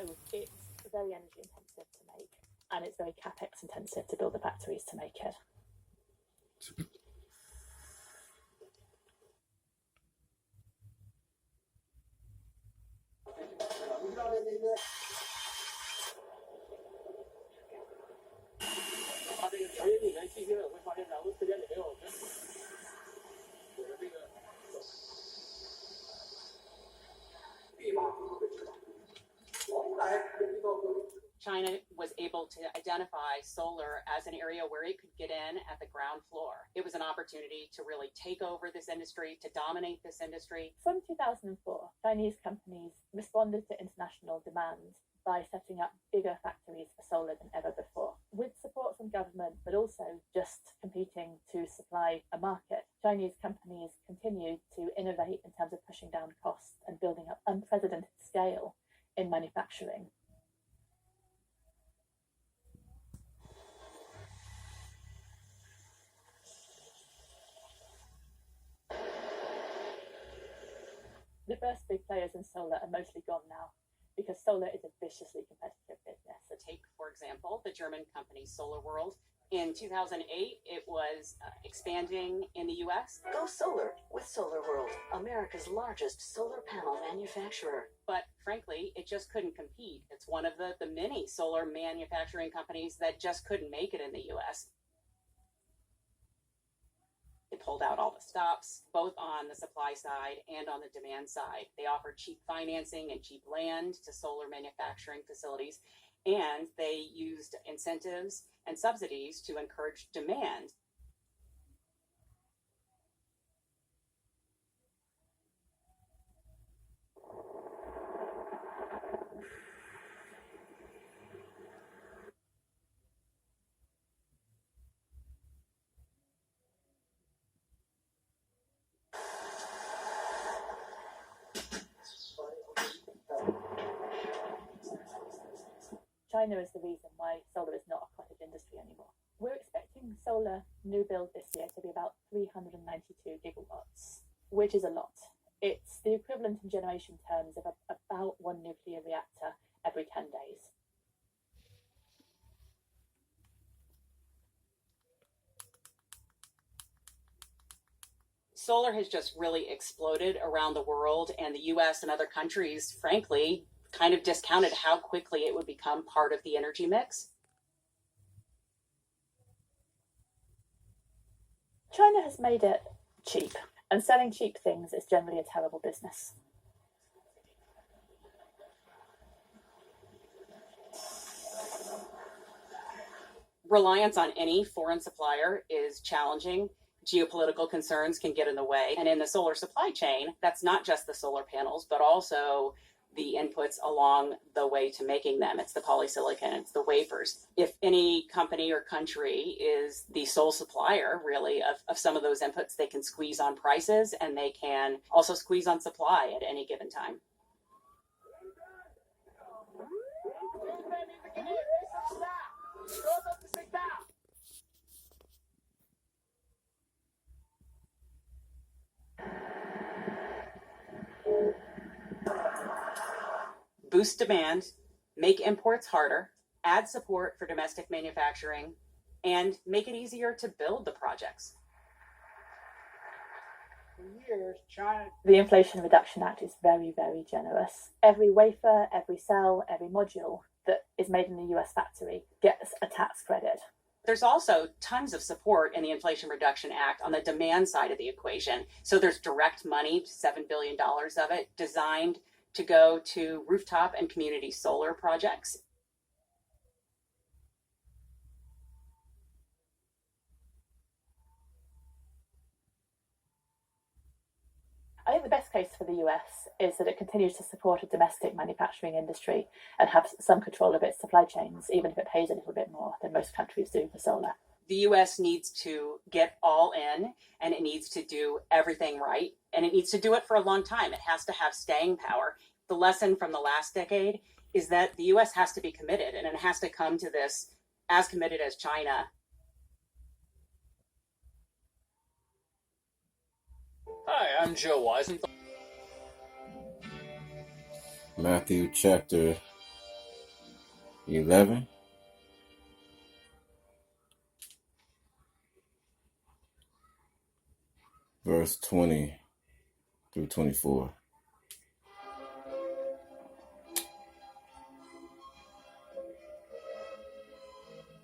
So it's very energy intensive to make, and it's very capex intensive to build the factories to make it. China was able to identify solar as an area where it could get in at the ground floor. It was an opportunity to really take over this industry, to dominate this industry. From 2004, Chinese companies responded to international demand by setting up bigger factories for solar than ever before. With support from government, but also just competing to supply a market, Chinese companies continued to innovate in terms of pushing down costs and building up unprecedented scale in manufacturing. The first big players in solar are mostly gone now, because solar is a viciously competitive business. So take, for example, the German company SolarWorld. In 2008, it was expanding in the US. Go solar with SolarWorld, America's largest solar panel manufacturer. But frankly, it just couldn't compete. It's one of the many solar manufacturing companies that just couldn't make it in the US. They pulled out all the stops, both on the supply side and on the demand side. They offered cheap financing and cheap land to solar manufacturing facilities, and they used incentives and subsidies to encourage demand. China is the reason why solar is not a cottage industry anymore. We're expecting solar new build this year to be about 392 gigawatts, which is a lot. It's the equivalent in generation terms of about one nuclear reactor every 10 days. Solar has just really exploded around the world, and the US and other countries, frankly, kind of discounted how quickly it would become part of the energy mix. China has made it cheap, and selling cheap things is generally a terrible business. Reliance on any foreign supplier is challenging. Geopolitical concerns can get in the way. And in the solar supply chain, that's not just the solar panels, but also the inputs along the way to making them. It's the polysilicon, it's the wafers. If any company or country is the sole supplier, really, of some of those inputs, they can squeeze on prices, and they can also squeeze on supply at any given time. Boost demand, make imports harder, add support for domestic manufacturing, and make it easier to build the projects. For years, China... The Inflation Reduction Act is very, very generous. Every wafer, every cell, every module that is made in the US factory gets a tax credit. There's also tons of support in the Inflation Reduction Act on the demand side of the equation. So there's direct money, $7 billion of it, designed to go to rooftop and community solar projects. I think the best case for the US is that it continues to support a domestic manufacturing industry and have some control of its supply chains, even if it pays a little bit more than most countries do for solar. The US needs to get all in, and it needs to do everything right, and it needs to do it for a long time. It has to have staying power. The lesson from the last decade is that the US has to be committed, and it has to come to this as committed as China. Hi, I'm Joe Weisenthal. Matthew chapter 11, verse 20 through 24.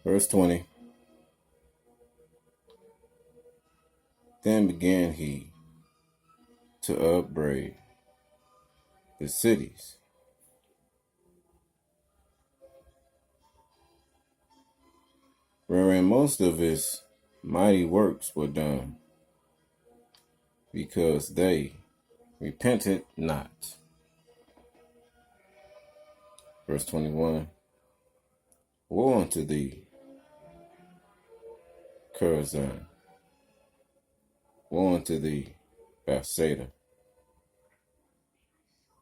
Verse 20. Then began he to upbraid the cities wherein most of his mighty works were done, because they repented not. Verse 21. Woe unto thee, Chorazin! Woe unto thee, Bethsaida!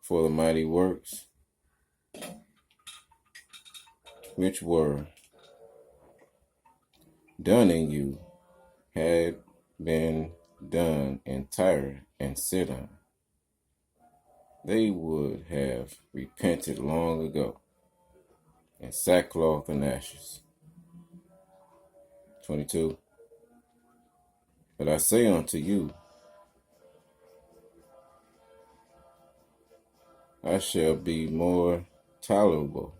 For the mighty works which were done in you had been done in Tyre and Sidon, they would have repented long ago in sackcloth and ashes. 22. But I say unto you, I shall be more tolerable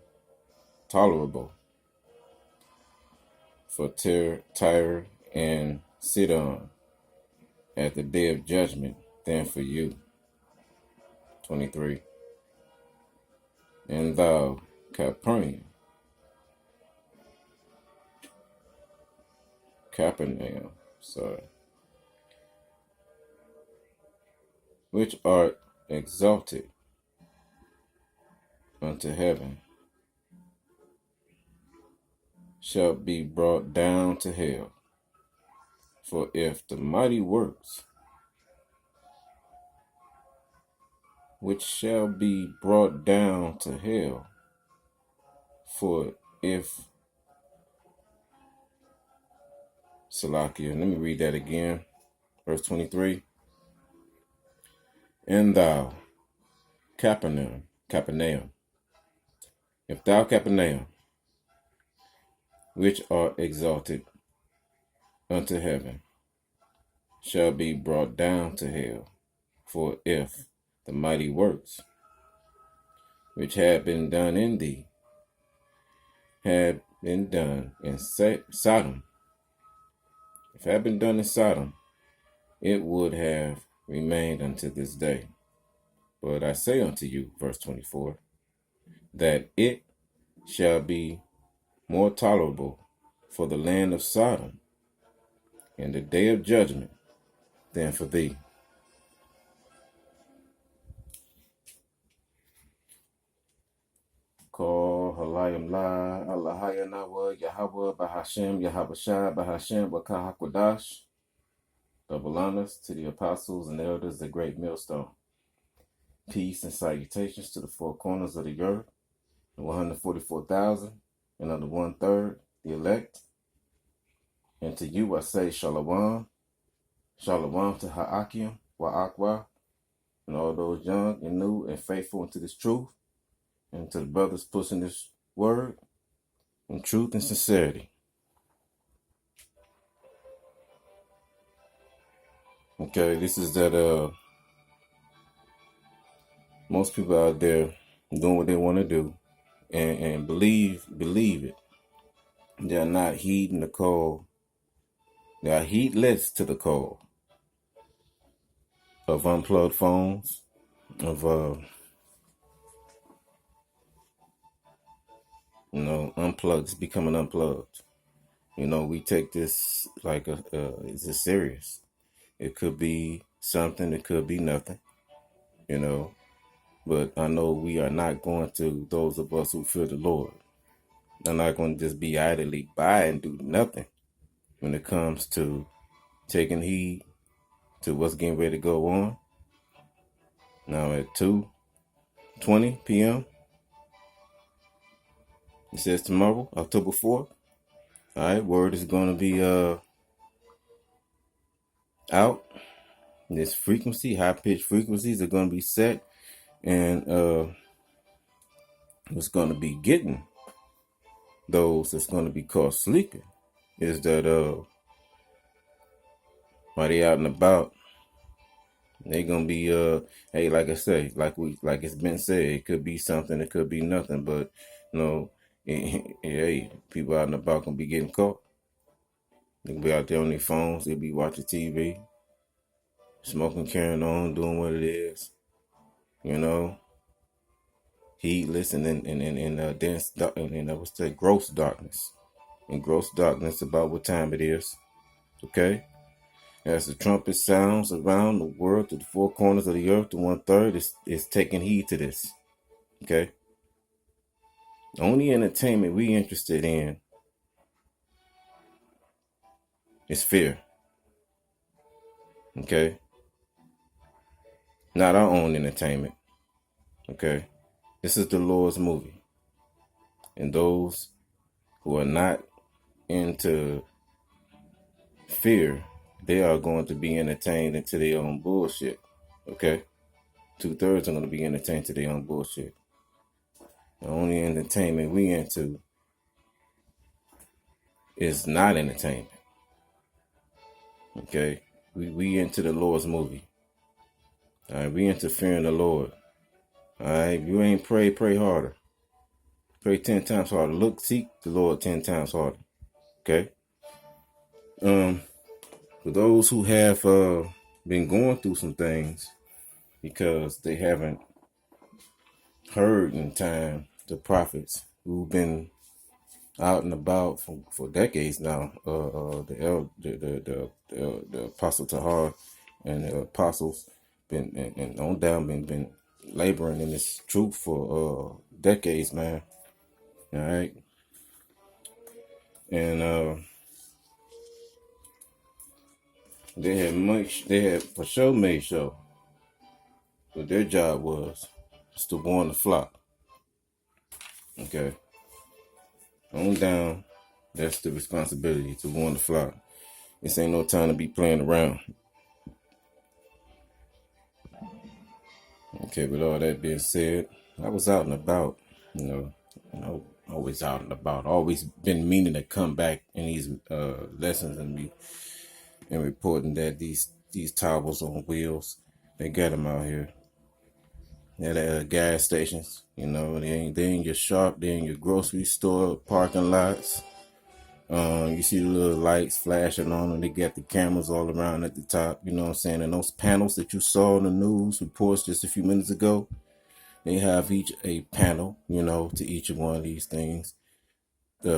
for Tyre and Sidon at the day of judgment than for you. 23. And thou, Capernaum, which art exalted unto heaven, shalt be brought down to hell. For if the mighty works which shall be brought down to hell, Salakia, let me read that again. Verse 23. And thou, Capernaum, if thou, Capernaum, which art exalted unto heaven, shall be brought down to hell. For if the mighty works which had been done in thee had been done in Sodom, if it had been done in Sodom, it would have remained unto this day. But I say unto you, verse 24, that it shall be more tolerable for the land of Sodom in the day of judgment than for thee. Call Halayim La, Allahaya Nawa, Yahweh, Bahashem, Yahabashah, Bahashem, Wakahakwadash. Double honors to the apostles and elders of the great millstone. Peace and salutations to the four corners of the earth, the 144,000, and of the 1/3, the elect. And to you I say Shalom, Shalom to Ha'akim, Wa'akwa, and all those young and new and faithful into this truth, and to the brothers pushing this word in truth and sincerity. Okay, this is that most people out there doing what they want to do and believe it. They're not heeding the call. They are heedless to the call of unplugged phones, of unplugged, becoming unplugged. We take this like is it serious? It could be something, it could be nothing, But I know we are not going to, those of us who fear the Lord, are not going to just be idly by and do nothing when it comes to taking heed to what's getting ready to go on. Now at 2:20 p.m., it says tomorrow, October 4th. All right, word is going to be out. This frequency, high-pitched frequencies are going to be set. And what's going to be getting those that's going to be caught sleeping is that while they out and about, they gonna be hey, like I say, like it's been said, it could be something, it could be nothing, but you know, hey, people out and about gonna be getting caught. They'll be out there on their phones, they'll be watching TV, smoking, carrying on, doing what it is, you know, heedless and dense and what's that, gross darkness, and gross darkness about what time it is. Okay. As the trumpet sounds around the world to the four corners of the earth, the 1/3 is taking heed to this. Okay. The only entertainment we interested in is fear. Okay. Not our own entertainment. Okay. This is the Lord's movie. And those who are not into fear, they are going to be entertained into their own bullshit. Okay? 2/3 are going to be entertained to their own bullshit. The only entertainment we into is not entertainment. Okay? We into the Lord's movie. Alright, we into fearing the Lord. Alright, if you ain't pray harder. Pray 10 times harder. Seek the Lord 10 times harder. Okay? For those who have been going through some things because they haven't heard in time the prophets who've been out and about for decades now, the Apostle Tahar and the apostles and on down been laboring in this truth for decades, man. All right, and they had for sure made sure what their job was to warn the flock. Okay. On down, that's the responsibility, to warn the flock. This ain't no time to be playing around. Okay, with all that being said, I was out and about, always out and about. Always been meaning to come back in these lessons and reporting that these towels on wheels, they got them out here at gas stations. They in your shop, they in your grocery store parking lots. You see the little lights flashing on them. They got the cameras all around at the top, you know what I'm saying? And those panels that you saw in the news reports just a few minutes ago, they have each a panel, to each of one of these things. They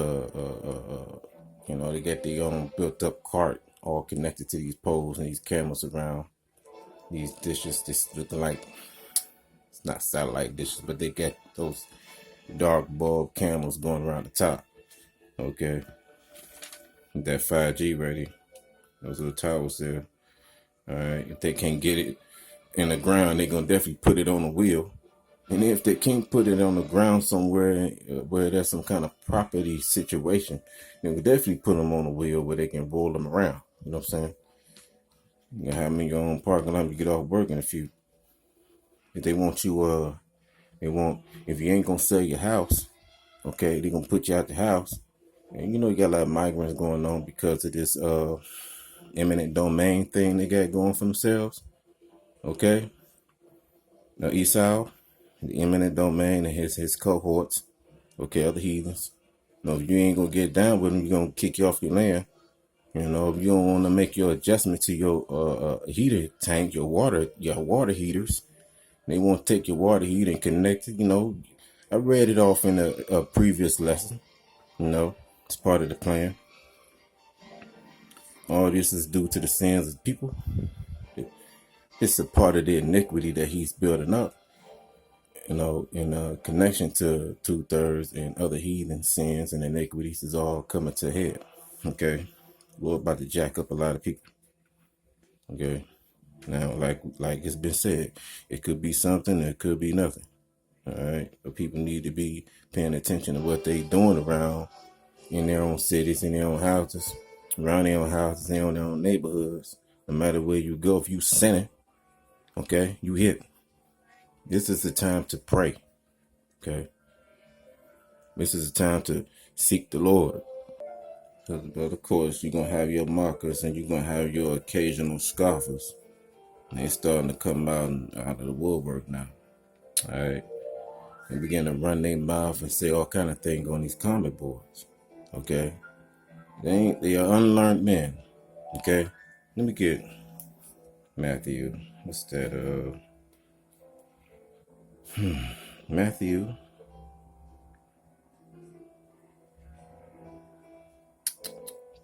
got their own built up cart all connected to these poles and these cameras around these dishes. This looking like, it's not satellite dishes, but they got those dark bulb cameras going around the top. Okay. That 5G ready. Those little towers there. Alright. If they can't get it in the ground, they're gonna definitely put it on a wheel. And if they can't put it on the ground somewhere where there's some kind of property situation, they will definitely put them on a wheel where they can roll them around. You know what I'm saying? You have them in your own parking lot, you get off work in a few. If they want you, if you ain't gonna sell your house, okay, they gonna put you out the house. And you got a lot of migrants going on because of this eminent domain thing they got going for themselves. Okay? Now Esau, the eminent domain and his cohorts, okay, other heathens. If you ain't gonna get down with them, you're gonna kick you off your land. If you don't want to make your adjustment to your heater tank, your water heaters, they won't take your water heater and connect it. I read it off in a previous lesson. It's part of the plan. All this is due to the sins of people. It's a part of the iniquity that he's building up. In connection to 2/3 and other heathen sins and iniquities is all coming to head. Okay. We're about to jack up a lot of people. Okay. Now, like it's been said, it could be something, it could be nothing. All right. But people need to be paying attention to what they doing around in their own cities, in their own houses, around their own houses, in their own neighborhoods. No matter where you go, if you sinning, okay, you hit. This is the time to pray. Okay. This is a time to seek the Lord. But of course, you're going to have your mockers and you're going to have your occasional scoffers. And they're starting to come out of the woodwork now. All right. They begin to run their mouth and say all kind of things on these comment boards. Okay. They are unlearned men. Okay. Let me get Matthew. What's that? Matthew.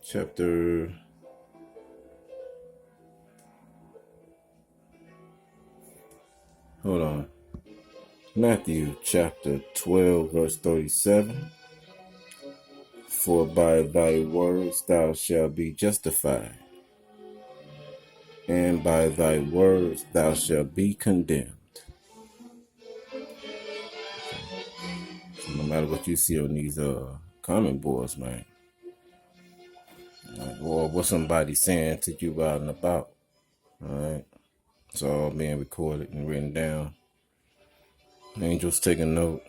Chapter hold on. Matthew chapter 12 verse 37. For by thy words thou shalt be justified, and by thy words thou shalt be condemned. So no matter what you see on these comment boards, man, or what somebody's saying to you out and about, all right, it's all being recorded and written down. Angels taking note.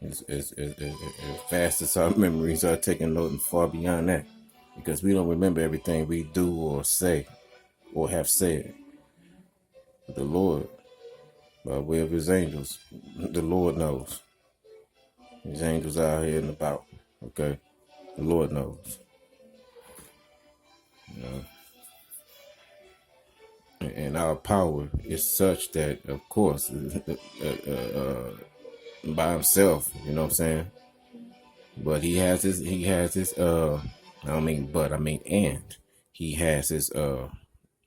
As fast as our memories are taking note and far beyond that, because we don't remember everything we do or say or have said. But the Lord, by way of his angels, the Lord knows. His angels out here and about. Okay, the Lord knows. You know. And our power is such that, of course, by himself, you know what I'm saying? But he has his and he has his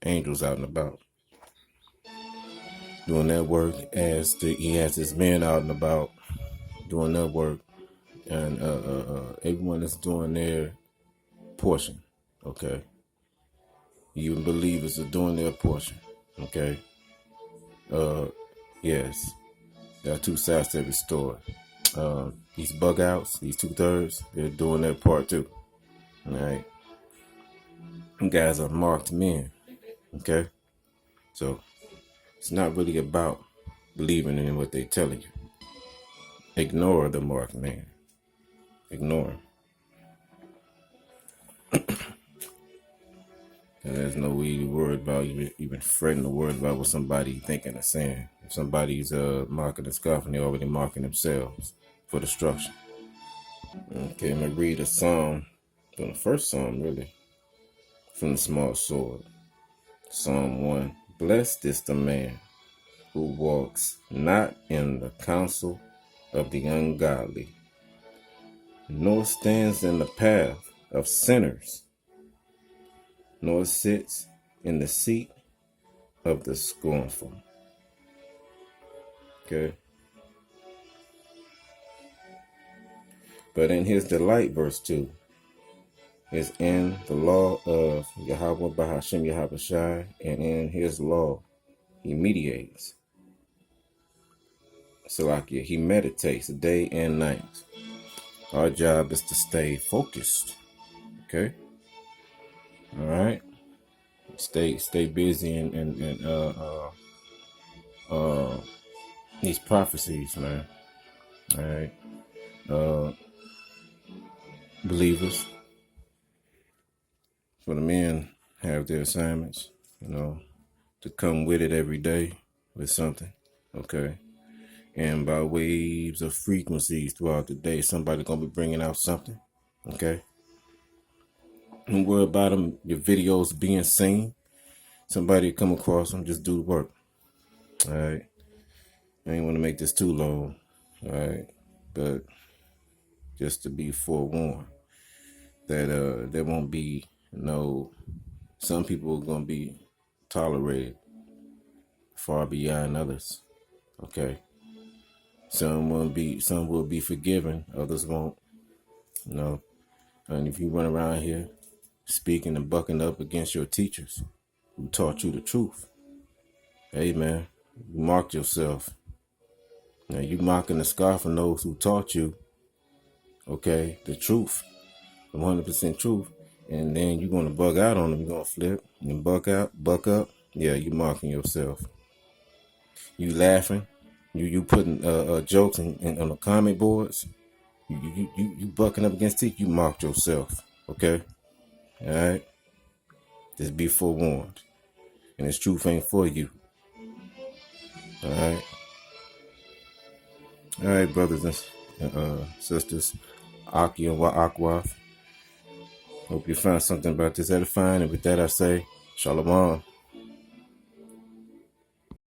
angels out and about doing that work, he has his men out and about doing that work, and everyone is doing their portion. Okay. Even believers are doing their portion. Okay. Yes. There are two sides to every story. These bug outs, these 2/3, they're doing their part too. All right. Them guys are marked men. Okay. So it's not really about believing in what they're telling you. Ignore the marked man. Ignore him. And there's no way to worry about even fretting or worried about what somebody thinking or saying. If somebody's marking and scoffing, they're already marking themselves for destruction. Okay, I'm gonna read a psalm, from the first psalm really, from the small sword. Psalm 1. Blessed is the man who walks not in the counsel of the ungodly, nor stands in the path of sinners, nor sits in the seat of the scornful. Okay. But in his delight, verse 2, is in the law of Yahweh Bahashim Yahweh Shai, and in his law he meditates. Salakia, he meditates day and night. Our job is to stay focused. Okay? All right, stay busy and these prophecies, man. All right, believers. For the men have their assignments, to come with it every day with something. Okay, and by waves of frequencies throughout the day, somebody gonna be bringing out something. Okay. Don't worry about them, your videos being seen. Somebody come across them, just do the work. All right. I ain't want to make this too long. All right. But just to be forewarned that there won't be some people are going to be tolerated far beyond others. Okay. Some will be forgiven, others won't. And if you run around here speaking and bucking up against your teachers who taught you the truth, hey man, you marked yourself. Now you mocking the scoffing those who taught you, okay, the truth, the 100% truth, and then you're gonna bug out on them. You're gonna flip and buck up. Yeah, you mocking yourself. You laughing You putting jokes on the comment boards. You bucking up against it. You marked yourself. Okay. All right. Just be forewarned. And this truth ain't for you. All right. All right, brothers and sisters. Aki and Wa'akwath. Hope you found something about this edifying. And with that, I say, Shalom.